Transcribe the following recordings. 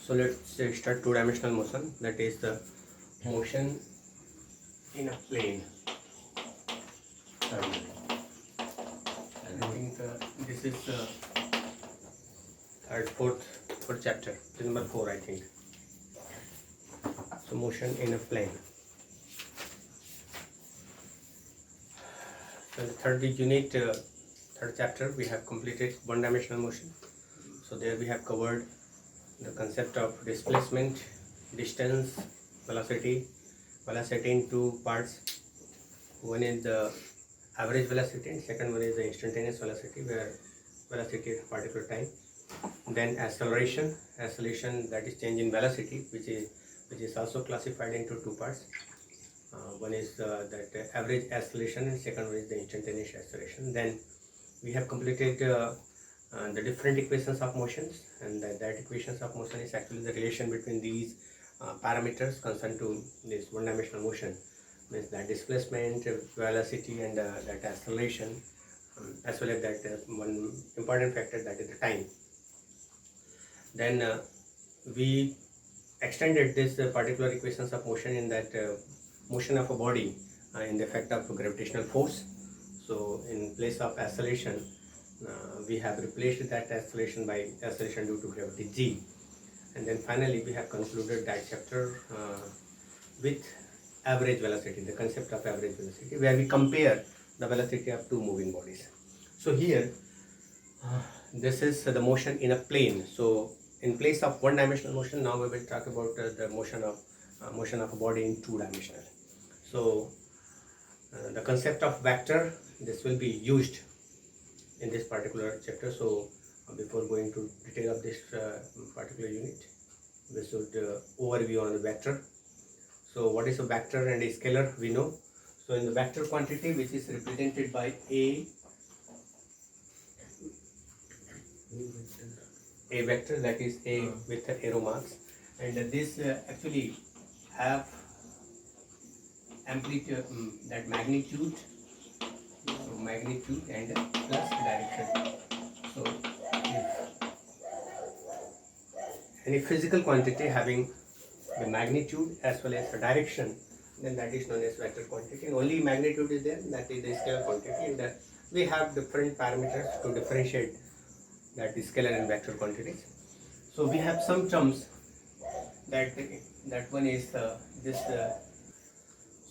So let's start two-dimensional motion, that is the motion in a plane. I think this is the fourth chapter, number 4 I think. So motion in a plane. So the third unit, third chapter, we have completed one-dimensional motion. So there we have covered the concept of displacement, distance, velocity in two parts. One is the average velocity and second one is the instantaneous velocity, where velocity at a particular time. Then acceleration that is change in velocity, which is also classified into two parts. One is that average acceleration and second one is the instantaneous acceleration. Then we have completed the different equations of motions, and that equations of motion is actually the relation between these parameters concerned to this one-dimensional motion, means that displacement, velocity, and that acceleration, as well as that one important factor, that is the time. Then we extended this particular equations of motion in that motion of a body in the effect of gravitational force. So in place of acceleration, we have replaced that acceleration by acceleration due to gravity g. And then finally we have concluded that chapter with average velocity, the concept of average velocity, where we compare the velocity of two moving bodies. So here this is the motion in a plane. So in place of one-dimensional motion, now we will talk about the motion of a body in two-dimensional. So the concept of vector, this will be used in this particular chapter. So before going to detail of this particular unit, we should overview on the vector. So what is a vector and a scalar, we know. So in the vector quantity, which is represented by a vector, that is a with the arrow marks, and this actually have amplitude, that magnitude and plus direction. So if any physical quantity having the magnitude as well as the direction, then that is known as vector quantity. And only magnitude is there, that is the scalar quantity, and we have different parameters to differentiate that is scalar and vector quantities. So we have some terms that one is this.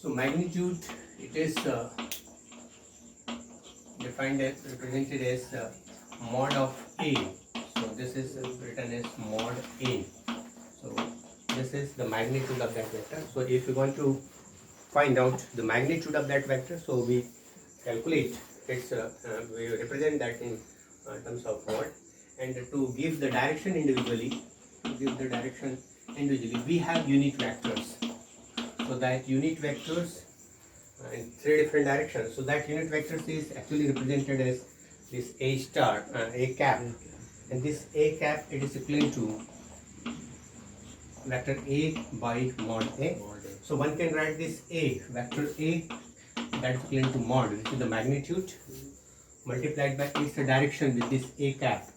So magnitude, it is defined as, represented as mod of A. So this is written as mod A. So this is the magnitude of that vector. So if you want to find out the magnitude of that vector, so we calculate its we represent that in terms of mod, and to give the direction individually, we have unit vectors. So that unit vectors in three different directions. So that unit vectors is actually represented as this A star, A cap, and this A cap, it is equivalent to vector A by mod A. So one can write this A, vector A, that is equivalent to mod, which is the magnitude, multiplied by is the direction with this A cap.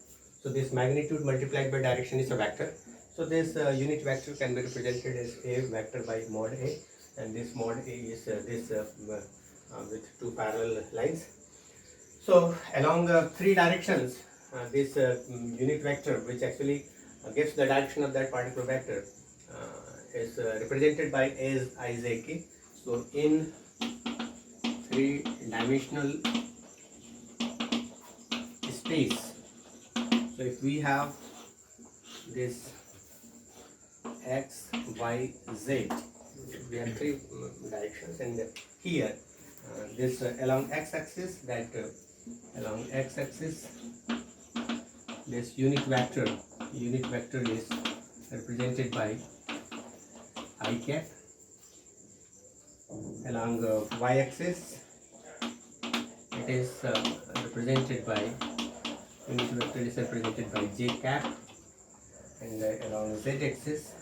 So this magnitude multiplied by direction is a vector. So this unit vector can be represented as A vector by mod A, and this mod A is with two parallel lines. So along three directions, this unit vector, which actually gives the direction of that particular vector, is represented by as Ijk. So in three-dimensional space, so if we have this x, y, z, we have three directions, and here this along x-axis, along x-axis, this unit vector is represented by I cap. Along y-axis, it is represented by unit vector is represented by j cap, and along z-axis,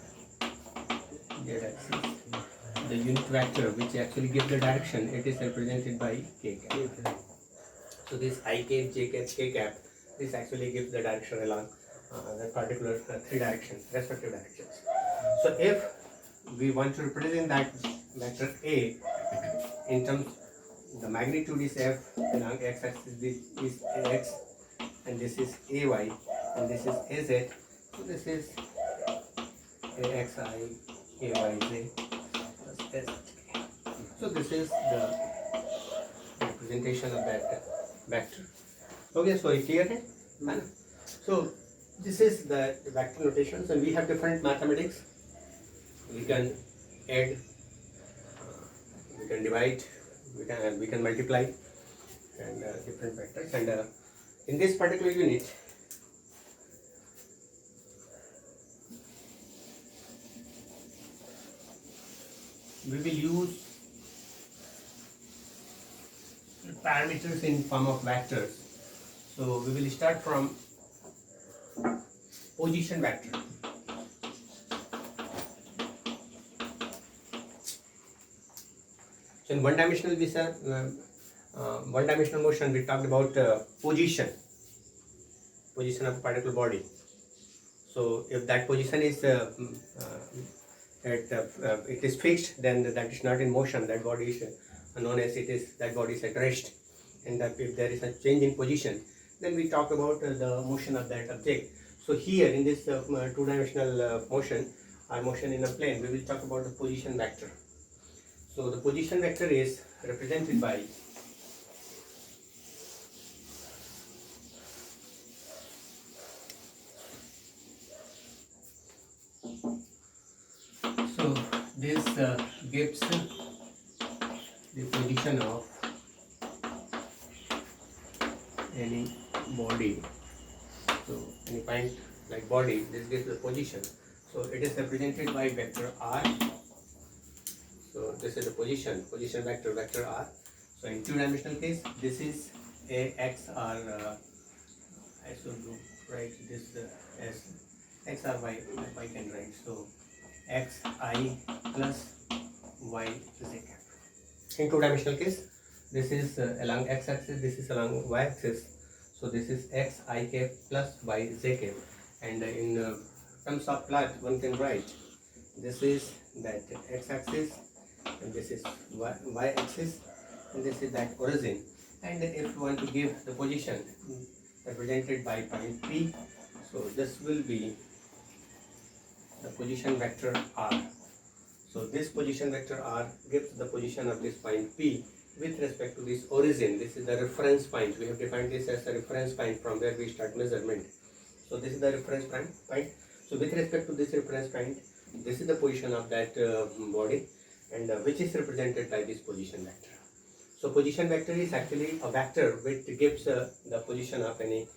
the unit vector which actually gives the direction, it is represented by k cap. So this I cap, j cap, k cap, this actually gives the direction along that particular three directions, respective directions. So if we want to represent that vector A in terms, the magnitude is f, along x-axis is ax, and this is ay, and this is az. So this is axi ayz plus sz. So this is the representation of that vector. Okay, so it's clear hai? So this is the vector notations, and we have different mathematics. We can add, we can divide, we can multiply, and different vectors. And in this particular unit, we will use parameters in form of vectors. So we will start from position vector. So in one-dimensional one-dimensional motion, we talked about position of a particular body. So if that position is it is fixed, then that is not in motion. That body is known as that body is at rest. And that if there is a change in position, then we talk about the motion of that object. So here in this two-dimensional motion, or motion in a plane, we will talk about the position vector. So the position vector is represented by this gives the position of any body. So any point like body, this gives the position. So it is represented by vector r. So this is the position vector, vector r. So in two-dimensional case, this is a x r. I should write this as x r y. I can write so x I plus y z cap. In two-dimensional case, this is along x-axis, this is along y-axis. So this is x I cap plus y z cap. And in terms of plot, one can write this is that x-axis, and this is y-axis, and this is that origin. And if you want to give the position represented by point P, so this will be the position vector r. So this position vector r gives the position of this point P with respect to this origin. This is the reference point. We have defined this as a reference point from where we start measurement. So this is the reference point. So with respect to this reference point, this is the position of that body, and which is represented by this position vector. So position vector is actually a vector which gives the position of any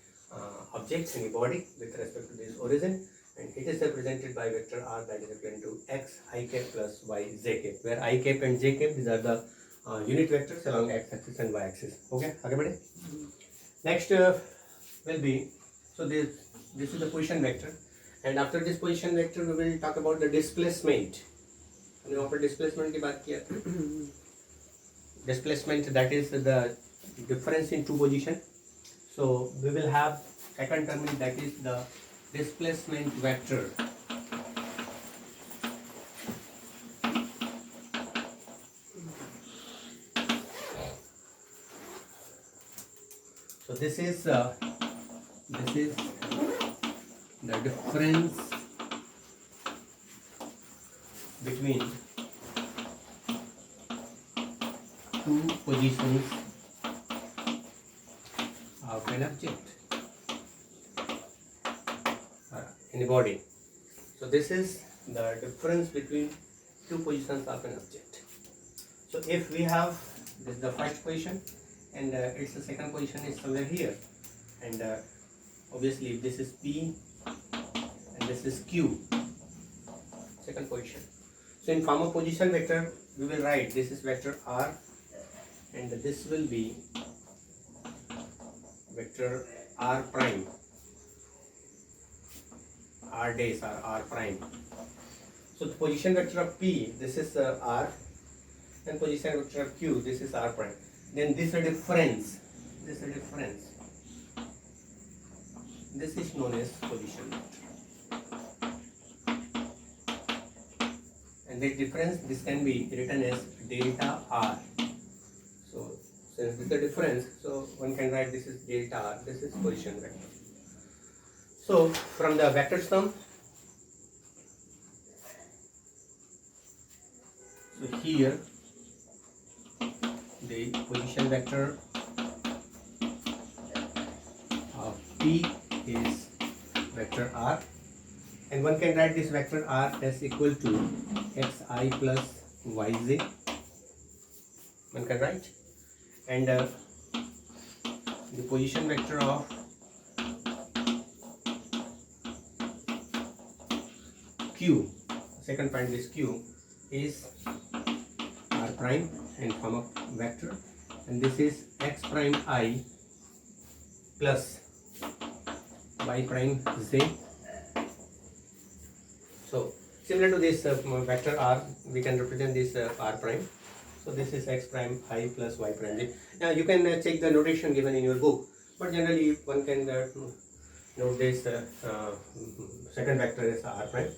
object, any body with respect to this origin, and it is represented by vector r, that is equivalent to x I cap plus y z cap, where I cap and j cap, these are the unit vectors along x-axis and y-axis. Okay, आगे बढ़े. Next will be, so this is the position vector, and after this position vector we will talk about the displacement. हमने वहाँ पर displacement की बात किया था. Displacement, that is the difference in two position. So we will have second term, that is the displacement vector. So this is the difference between two positions of an object in a body. So this is the difference between two positions of an object. So if we have this is the first position, and its the second position is somewhere here, and obviously this is P and this is Q, second position. So in form of position vector, we will write this is vector r, and this will be vector r prime, r dash or r prime. So the position vector of P, this is r, and position vector of Q, this is r prime. Then this is a difference, this is known as position vector. And the difference, this can be written as delta r. So since this is the difference, so one can write this is delta r, this is position vector. So from the vector sum, so here the position vector of P is vector r, and one can write this vector r as equal to xi plus yj, one can write, and the position vector of q, second point, this q is r prime in form of vector, and this is x prime I plus y prime z. So similar to this vector r, we can represent this r prime. So this is x prime I plus y prime z. Now you can check the notation given in your book, but generally one can note this second vector is r prime.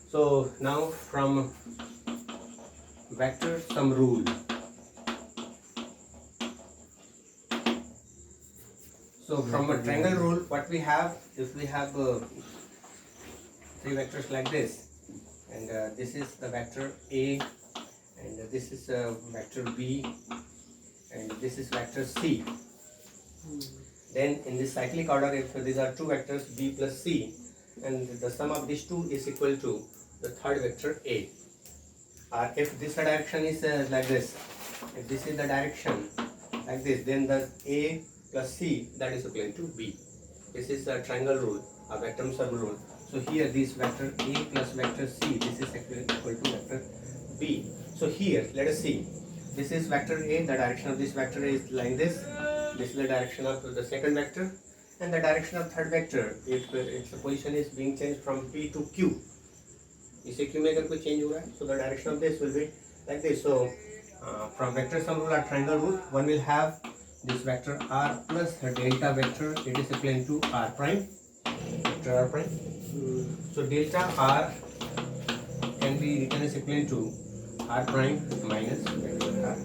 So now from vector sum rule, so from a triangle rule, what we have, if we have three vectors like this, and this is the vector A, and this is vector B, and this is vector C. Then in this cyclic order, if these are two vectors B plus C, and the sum of these two is equal to the third vector A. Or if this direction is like this, if this is the direction like this, then the A plus C, that is equal to B. This is a triangle rule, a vector sum rule. So here this vector A plus vector C, this is equal to vector B. So here let us see, this is vector A, the direction of this vector is like this. This is the direction of the second vector, and the direction of third vector, if its position is being changed from P to Q, इसे Q में अगर कोई change हो रहा है, so the direction of this will be like this. So from vector sum rule or triangle rule, one will have this vector r plus the delta vector, it is equal to r prime, vector r prime. So delta r can be written as equal to r prime minus vector r.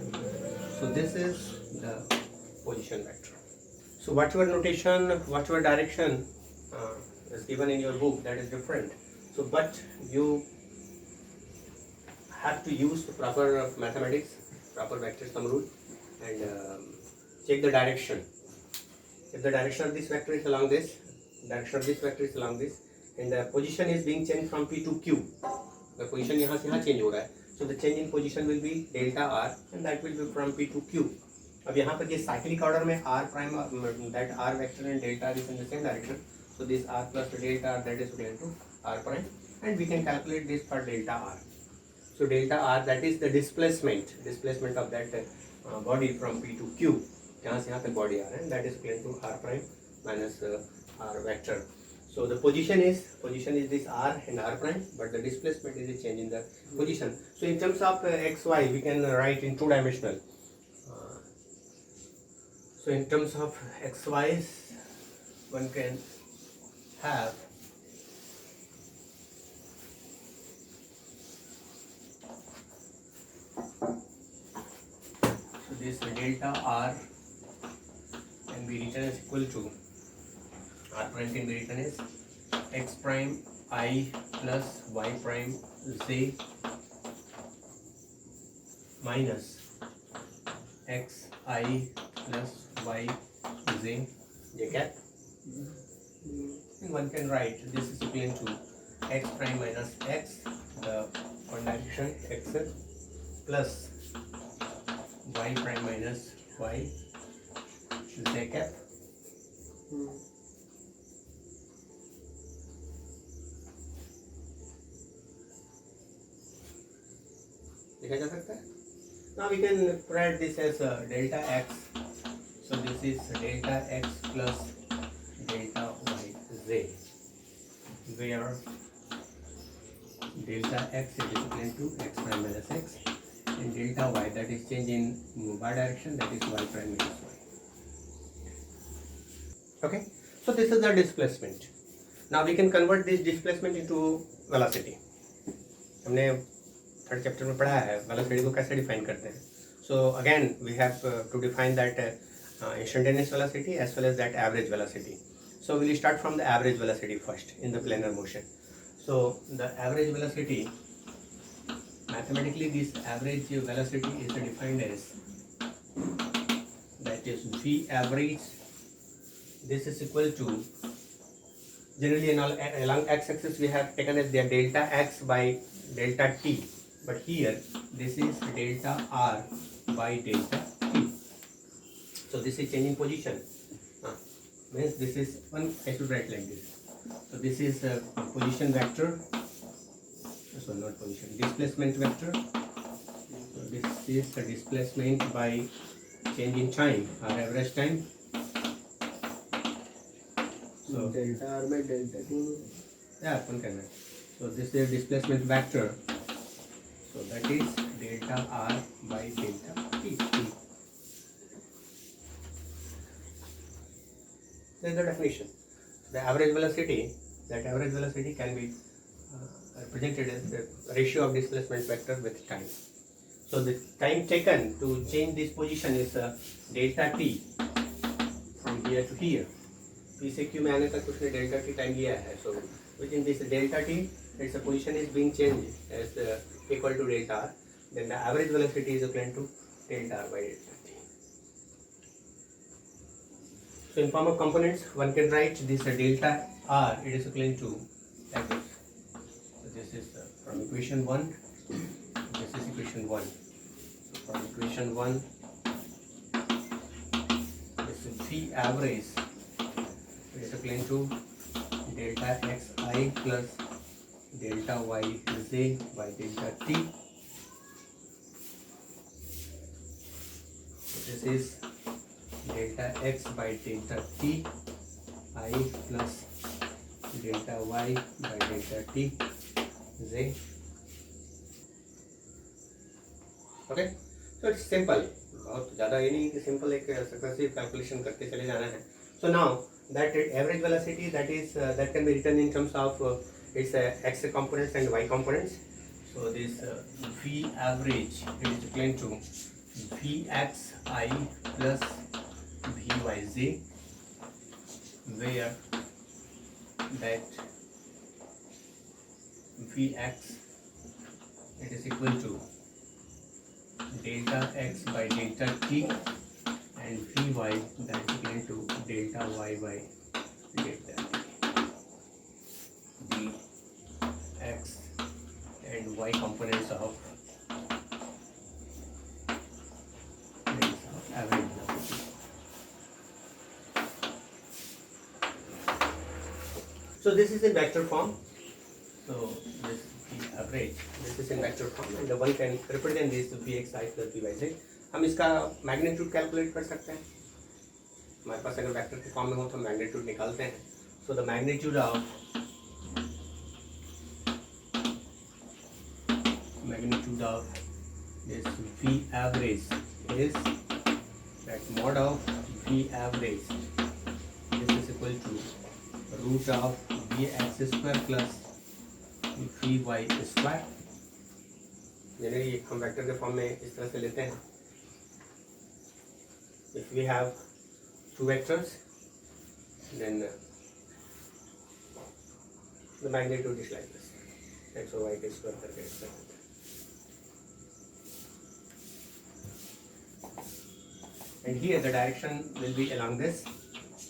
So this is the position vector. So whatever notation, whatever direction is given in your book, that is different. So but you have to use the proper mathematics, proper vector sum rule, and check the direction. If the direction of this vector is along this, direction of this vector is along this, and the position is being changed from P to Q, the position यहाँ से यहाँ change हो रहा है, so the change in position will be delta r, and that will be from P to Q. अब यहाँ पर ये cyclic order में r prime, that r vector and delta r is in the same direction, so this r plus delta r, that is equal to r prime, and we can calculate this for delta r. So delta r, that is the displacement of that body from P to Q, यहाँ से यहाँ तक body आ रहा है, that is equal to r prime minus r vector. So the position is this r and r prime, but the displacement is a change in the position. So in terms of x, y, we can write in two-dimensional. So in terms of x, y, one can have so this delta r can be written as equal to r prime can be written as x prime I plus y prime z minus x I plus y z j cap, and one can write this is equal to x prime minus x, the one direction x, plus y prime minus y z cap. लिखा जा सकता है. Now we can write this as delta x. So this is delta x plus delta y z, where delta x is equal to x prime minus x, and delta y, that is change in y direction, that is y prime minus y. Okay. So this is the displacement. Now we can convert this displacement into velocity. हमने third chapter में पढ़ा है velocity को कैसे define करते हैं. So again we have to define that instantaneous velocity as well as that average velocity. So we will start from the average velocity first in the planar motion. So the average velocity, mathematically this average velocity is defined as, that is v average. This is equal to, generally along x-axis we have taken as the delta x by delta t, but here this is delta r by delta t. So this is changing position. Means this is one, I should write like this. So this is a position vector. So not position, displacement vector. So this is the displacement by change in time or average time. So delta r by delta t. Yeah, one can write. So this is displacement vector. So that is delta r by delta t. This is the definition. The average velocity, that average velocity can be represented as the ratio of displacement vector with time. So the time taken to change this position is delta t from here to here. P से Q में आने तक उसने delta t time लिया है. So within this delta t, its position is being changed as equal to delta r. Then the average velocity is equal to delta r by delta t. So in form of components, one can write this delta r. It is equal to like this. So this is from equation 1. This is equation 1. So from equation 1, this is v average. It is equal to delta xi plus delta yj by delta t. So this is delta x by delta t I plus delta y by delta t z. Okay, so it's simple. बहुत ज़्यादा ये नहीं कि simple एक successive calculation करते चले जाना है. So now that average velocity, that is that can be written in terms of its x components and y components. So this v average, it is equal to vxi plus vyj, where that vx, it is equal to delta x by delta t, and vy, that is equal to delta y by delta t. The x and y components of average velocity. So this is in vector form. So this is average. This is in vector form, and the one can represent this vxi plus vyj. हम इसका magnitude calculate कर सकते हैं. हमारे पास अगर vector के form में हो तो मैग्नीट्यूड निकालते हैं. So the magnitude of this v average is that mod of v average. This is equal to root of vx square plus vy square. Generally हम वेक्टर के फॉर्म में इस तरह से लेते हैं. If we have two vectors, then the magnitude is like this, x or y के square करके इस तरह. And here the direction will be along this.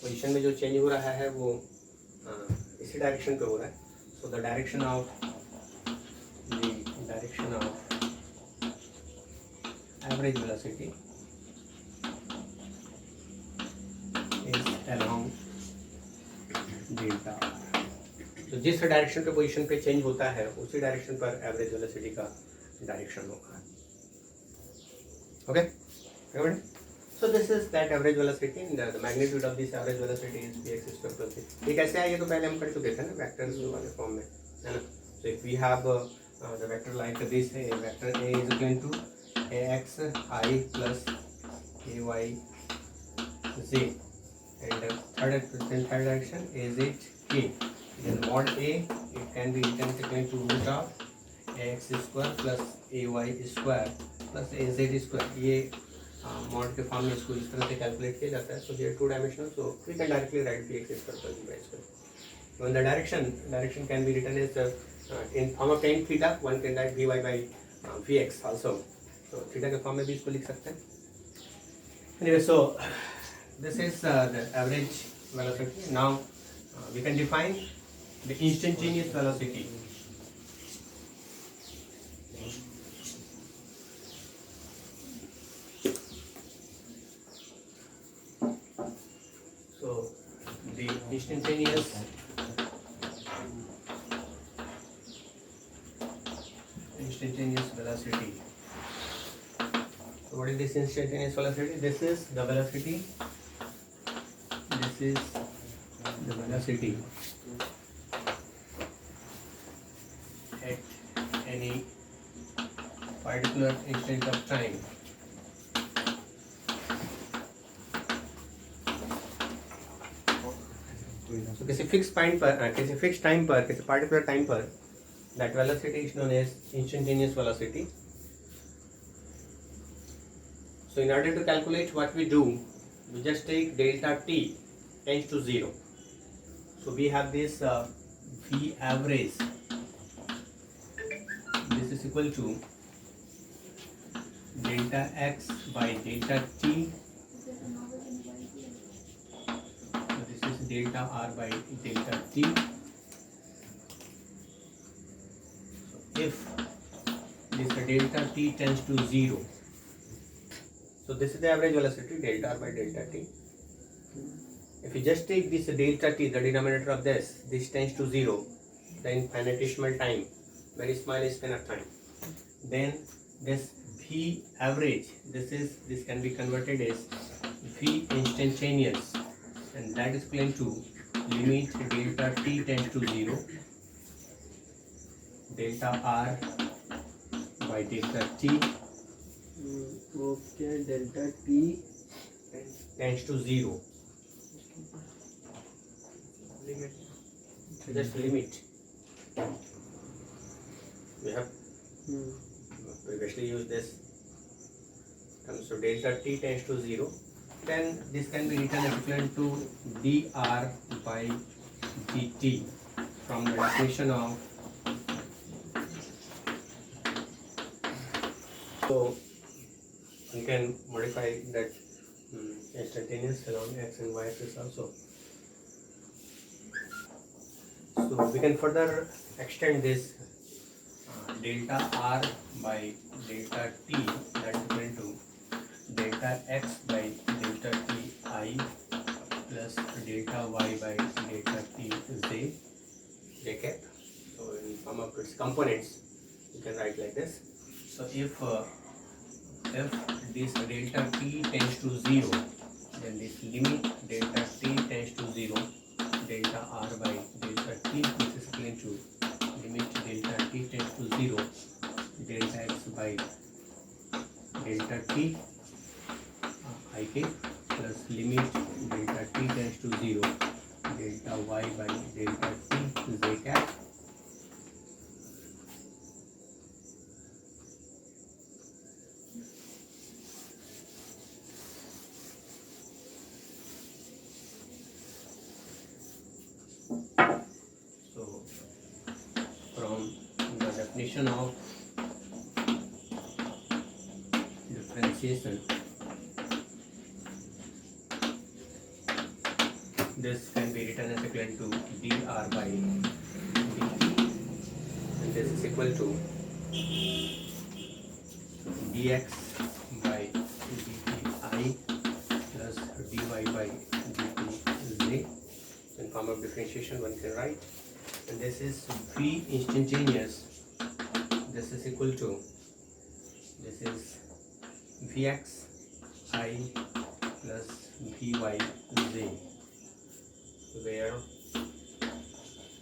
Position में जो change हो रहा है वो इसी direction पे हो रहा है. So the direction of average velocity is along delta r. तो जिस डायरेक्शन पे पोजीशन पे चेंज होता है उसी डायरेक्शन पर एवरेज वेलोसिटी का डायरेक्शन होगा. Okay, so this is that average velocity, and the magnitude of this average velocity is px square plus c. ये कैसे आया, ये तो पहले हम कर चुके थे ना वेक्टर्स वाले फॉर्म में, है ना. So if we have the vector like this, vector a is equal to ax I plus ay z, and the third direction is it k. Then mod a, it can be written equal to root of ax square plus ay square plus az square. ये mod के form में इसको इस तरह से calculate किया जाता है. So they are two dimensional, so we can directly write V X square plus Y square. When the direction can be written as in form of tan theta, one can write vy by vx also. So theta के form में भी इसको लिख सकते हैं. Anyway, so this is the average velocity. Now we can define the instantaneous velocity. So the instantaneous velocity. So what is this instantaneous velocity? This is the velocity. This is the velocity at any particular instant of time. So किसी fixed point पर, किसी fixed time पर, किसी particular time पर, that velocity is known as instantaneous velocity. So in order to calculate what we do, we just take delta t tends to 0. So we have this v average. This is equal to delta x by delta t. So this is delta r by delta t. If this delta t tends to 0, so this is the average velocity delta r by delta t. If you just take this delta t, the denominator of this tends to 0, then infinitesimal time, very small span of time, then this v average, this can be converted as v instantaneous, and that is equal to limit delta t tends to 0, delta r by delta t. Okay, delta t tends to 0. Just limit. We have previously used this term. So delta t tends to 0. Then this can be written as equivalent to dr by dt from the definition of. So you can modify that instantaneous along x and y axis also. So we can further extend this delta r by delta t, that is equal to delta x by delta t I plus delta y by delta t j cap. So in form of its components, you can write like this. So if this delta t tends to 0, then this limit delta t tends to 0, delta r by delta t, this is equal to limit delta t tends to 0, delta x by delta t ik plus limit delta t tends to 0, delta y by delta t j cap. Definition of differentiation, this can be written as equivalent to dr by dt, and this is equal to dx by dti plus dy by dtj. In form of differentiation one can write, and this is v instantaneous. This is equal to, this is Vx I plus Vy z, where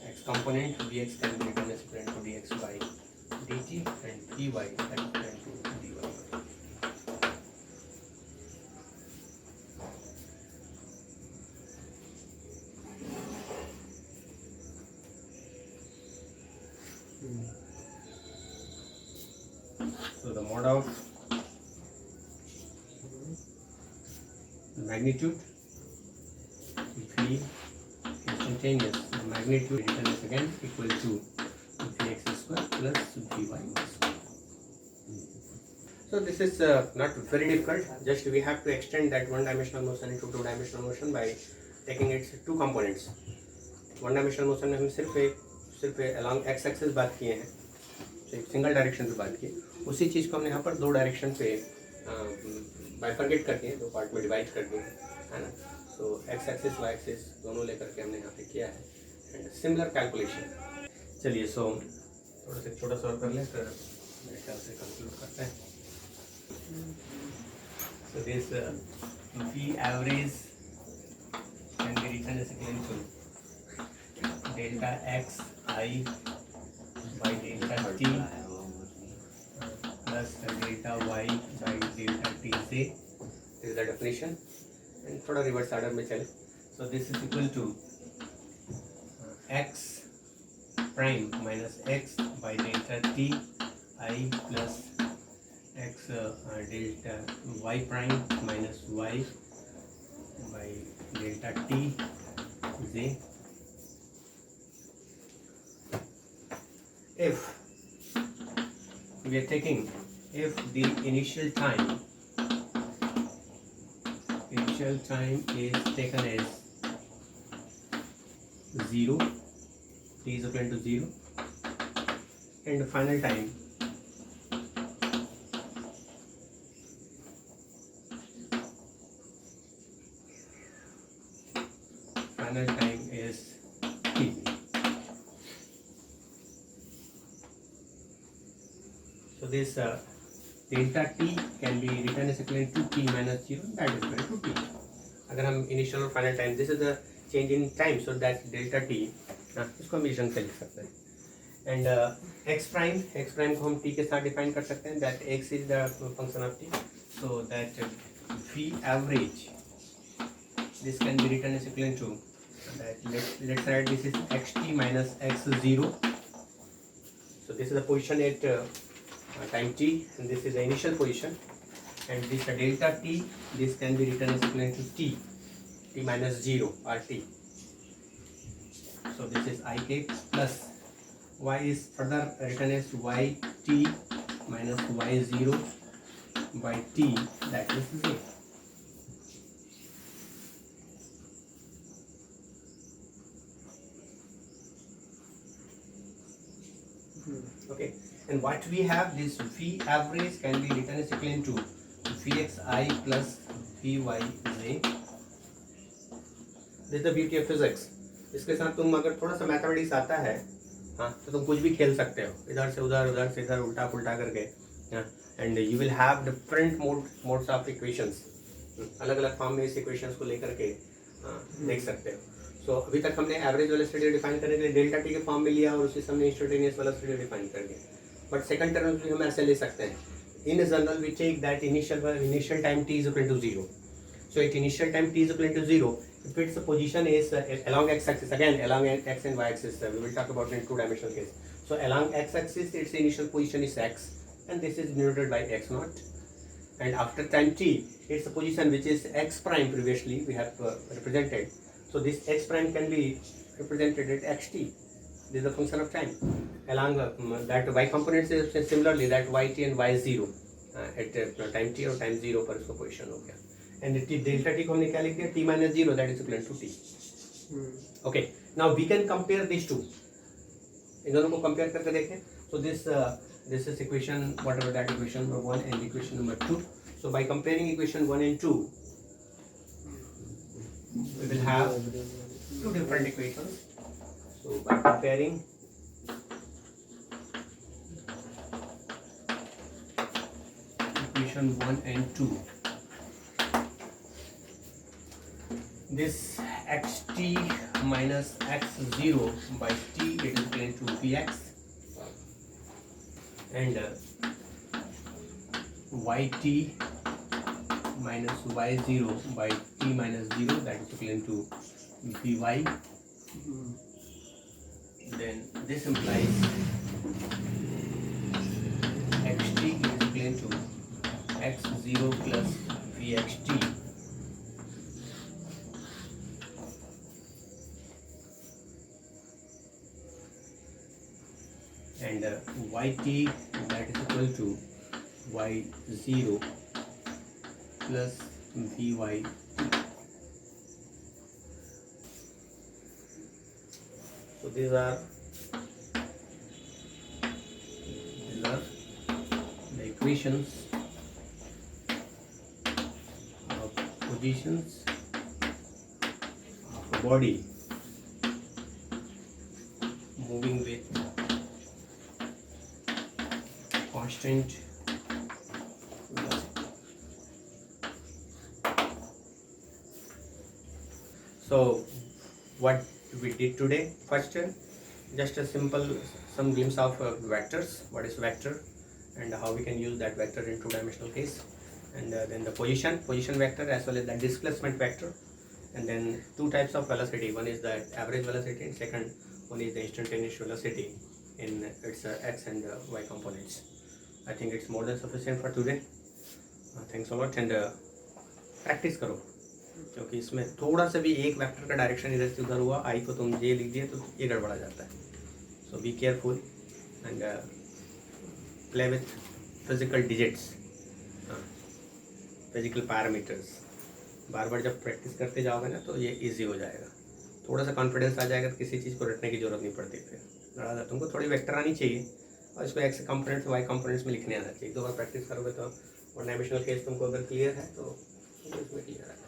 x component Vx can be written as equivalent to dx by dt and Vy as equivalent to dy by. So the mod of magnitude V instantaneous, the magnitude written is again equal to Vx square plus Vy square. So this is not very difficult, just we have to extend that one dimensional motion into two dimensional motion by taking its two components. One dimensional motion में हम सिर्फ along x axis बात किए हैं, तो एक single direction पे बात की, उसी चीज़ को हमने यहाँ पर दो डायरेक्शन पे बाइफरकेट करके दो पार्ट में डिवाइड कर दिए है ना. सो एक्स एक्सिस वाई एक्सिस दोनों लेकर के हमने यहाँ पे किया है एंड सिमिलर कैलकुलेशन. चलिए सो थोड़ा सा छोटा सा और कर लें, फिर मेरे ख्याल से कंक्लूड करते हैं. So this V average can be written as equal to delta x I by delta t plus delta y by delta t z. This is the definition. And थोड़ा रिवर्स ऑर्डर में चले. So this is equal to x prime minus x by delta t I plus x delta y prime minus y by delta t z. If we are taking, if the initial time is taken as 0, t is equal to 0, and the final time is t. So this delta t can be written as equivalent to t minus 0, that is equal to t. अगर हम initial और final time, this is the change in time, so that delta t, इसको हम इस ढंग से लिख सकते हैं. And x prime को हम t के साथ डिफाइन कर सकते हैं, that x is the function of t, so that V average, this can be written as equivalent to that, let's write this is xt minus x0. So this is the position at time t, and this is the initial position, and this delta t, this can be written as equivalent to t minus 0 or t. So this is ik plus y is further written as yt minus y0 by t, that is 0. Okay, and what we have, this V average can be written as equivalent to Vxi plus Vyj. This is the beauty of physics. इसके साथ तुम अगर थोड़ा सा mathematics आता है, हाँ, तो तुम कुछ भी खेल सकते हो, इधर से उधर, उधर से इधर, उल्टा पुल्टा करके, and you will have different modes of equations. अलग अलग फॉर्म में इस इक्वेशंस को लेकर के देख सकते हो. सो अभी तक हमने एवरेज वेलोसिटी डिफाइन करने के लिए डेल्टा टी के फॉर्म में लिया और उसी समय इंस्टेंटेनियस वेलोसिटी डिफाइन कर दिया. बट सेकंड टर्म भी हम ऐसे ले सकते हैं. In general we take that initial time t is equal to 0. So at initial time t is equal to 0, if its position is along x-axis, again along x and y-axis, we will talk about in two-dimensional case. So along x-axis, its initial position is x, and this is denoted by x naught. And after time t, its position which is x prime previously we have represented. So this x prime can be represented at xt. This is the function of time. Along that y component is similarly that yt and y0 at time t or time 0 पर इसका position हो गया. And delta t को हमने क्या लिख दिया, t minus 0, that is equivalent to t. Okay, now we can compare these two. इन दोनों को compare करके देखें. So this is equation, whatever that equation number 1 and equation number 2. So by comparing equation 1 and 2, we will have two different equations. So by comparing equation 1 and 2, this xt minus x0 by t, it is equal to Vx, and yt minus y0 by t minus 0, that is equivalent to Vy. Then this implies and yt that is equal to y0 plus vy. So these are the equations of positions of a body moving with constant velocity. So what we did today, first just a simple some glimpse of vectors, what is vector and how we can use that vector in two-dimensional case, and then the position vector as well as the displacement vector, and then two types of velocity, one is the average velocity and second one is the instantaneous velocity in its x and y components. I think it's more than sufficient for today. Thanks a lot, and practice करो, क्योंकि इसमें थोड़ा सा भी एक vector का direction इधर से उधर हुआ, आई को तुम जे लिख दिए तो ये गड़बड़ा जाता है. So be careful and play with physical digits, physical parameters. बार बार जब प्रैक्टिस करते जाओगे ना तो ये इजी हो जाएगा, थोड़ा सा कॉन्फिडेंस आ जाएगा तो किसी चीज़ को रटने की जरूरत नहीं पड़ती. फिर लड़ा तुमको थोड़ी वेक्टर आनी चाहिए और इसको एक्स कंपोनेंट्स वाई कंपोनेंट्स में लिखने आना चाहिए. 2 बार प्रैक्टिस करोगे तो वन डायमेंशनल केस तुमको अगर क्लियर है तो इसमें क्लियर आ जाएगा.